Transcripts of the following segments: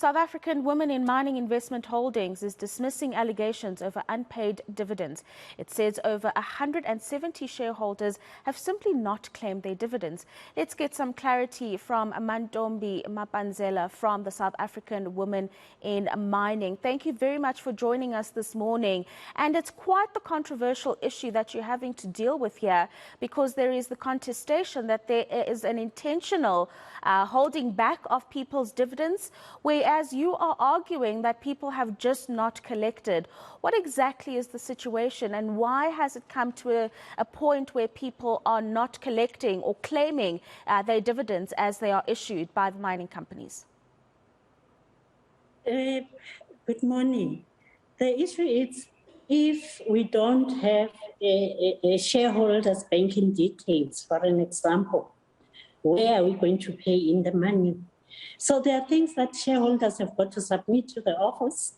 South African Women in Mining Investment Holdings is dismissing allegations over unpaid dividends. It says over 170 shareholders have simply not claimed their dividends. Let's get some clarity from Mantombi Mapanzela from the South African Women in Mining. Thank you very much for joining us this morning. And it's quite the controversial issue that you're having to deal with here, because there is the contestation that there is an intentional holding back of people's dividends, whereas you are arguing that people have just not collected. What exactly is the situation, and why has it come to a point where people are not collecting or claiming their dividends as they are issued by the mining companies? Good morning. The issue is, if we don't have a shareholder's banking details, for an example, where are we going to pay in the money? So there are things that shareholders have got to submit to the office.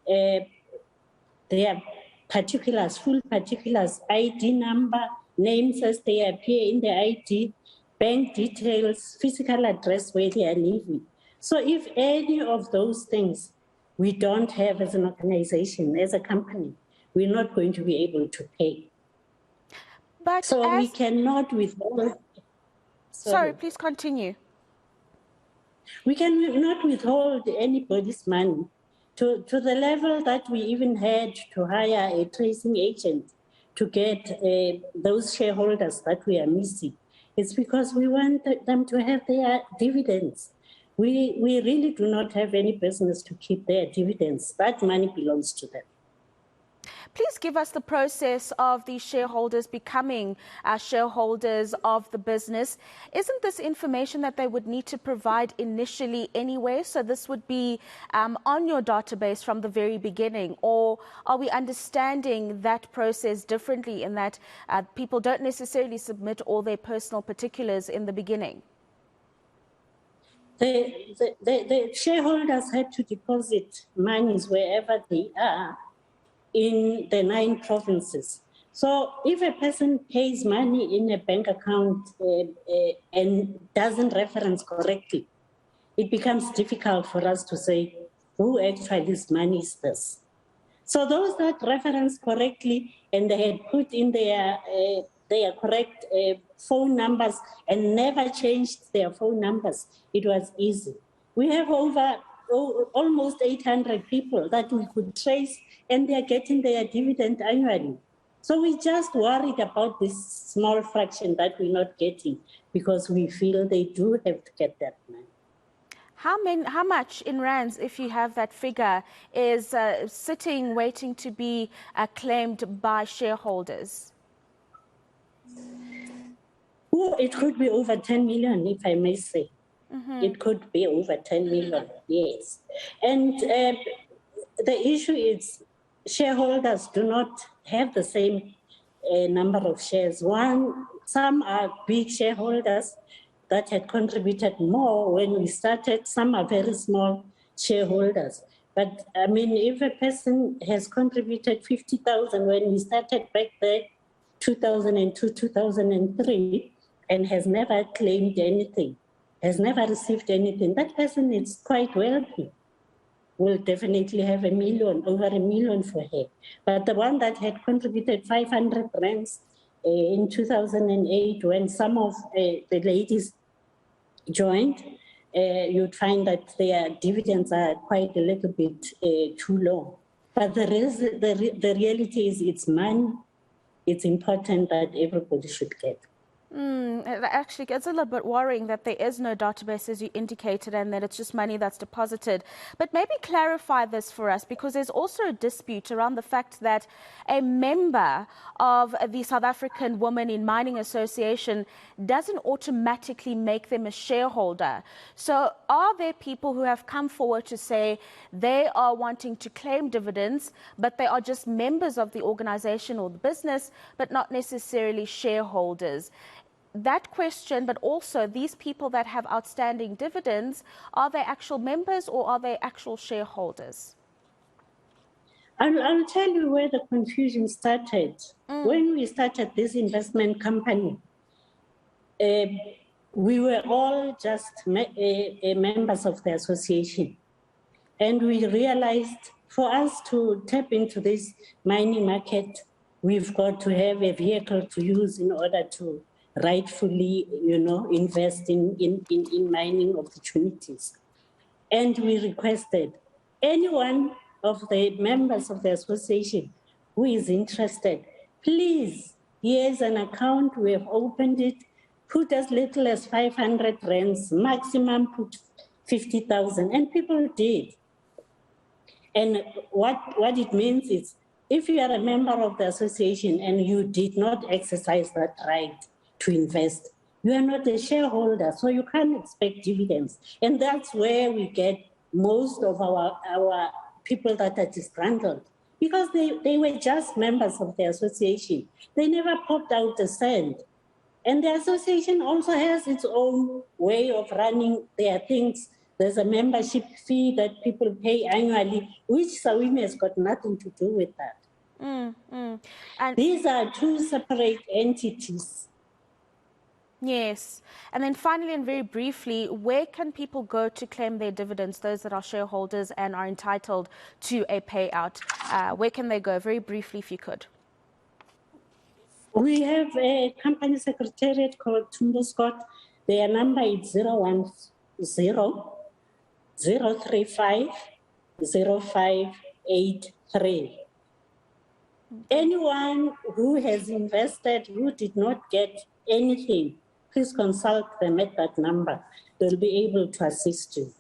Their particulars, full particulars, ID number, names as they appear in the ID, bank details, physical address where they are living. So if any of those things we don't have as an organization, as a company, we're not going to be able to pay. But so we cannot withhold. Sorry, please continue. We cannot withhold anybody's money to the level that we even had to hire a tracing agent to get those shareholders that we are missing. It's because we want them to have their dividends. We really do not have any business to keep their dividends. That money belongs to them. Please give us the process of these shareholders becoming shareholders of the business. Isn't this information that they would need to provide initially anyway? So this would be on your database from the very beginning? Or are we understanding that process differently, in that people don't necessarily submit all their personal particulars in the beginning? The shareholders had to deposit monies wherever they are in the 9 provinces. So if a person pays money in a bank account and doesn't reference correctly, it becomes difficult for us to say who actually money is this. So those that reference correctly and they had put in their correct phone numbers and never changed their phone numbers, it was easy. We have over almost 800 people that we could trace, and they are getting their dividend annually. So we just worried about this small fraction that we're not getting, because we feel they do have to get that money. How much in rands, if you have that figure, is sitting waiting to be claimed by shareholders? Well, it could be over 10 million, if I may say. It could be over 10 million, yes. And the issue is shareholders do not have the same number of shares. Some are big shareholders that had contributed more when we started. Some are very small shareholders. But I mean, if a person has contributed 50,000 when we started back there, 2002, 2003, and has never claimed anything, has never received anything, that person is quite wealthy, will definitely have over 1 million for her. But the one that had contributed 500 rands in 2008, when some of the ladies joined, you'd find that their dividends are quite a little bit too low. But the reality is, it's money. It's important that everybody should get. It actually gets a little bit worrying that there is no database, as you indicated, and that it's just money that's deposited. But maybe clarify this for us, because there's also a dispute around the fact that a member of the South African Women in Mining Association doesn't automatically make them a shareholder. So are there people who have come forward to say they are wanting to claim dividends, but they are just members of the organization or the business, but not necessarily shareholders? That question, but also these people that have outstanding dividends, are they actual members or are they actual shareholders? I'll tell you where the confusion started. When we started this investment company, we were all just members of the association. And we realized for us to tap into this mining market, we've got to have a vehicle to use in order to rightfully, invest in mining opportunities. And we requested any one of the members of the association who is interested, please, here's an account, we have opened it, put as little as 500 rands, maximum put 50,000, and people did. And what it means is, if you are a member of the association and you did not exercise that right to invest, you are not a shareholder, so you can't expect dividends. And that's where we get most of our people that are disgruntled, because they were just members of the association. They never popped out a cent. And the association also has its own way of running their things. There's a membership fee that people pay annually, which Sawime has got nothing to do with that. And these are two separate entities. Yes. And then finally and very briefly, where can people go to claim their dividends, those that are shareholders and are entitled to a payout? Where can they go? Very briefly, if you could. We have a company secretariat called Tumbo Scott. Their number is 010-035-0583. Anyone who has invested who did not get anything, please consult them at that number. They'll be able to assist you.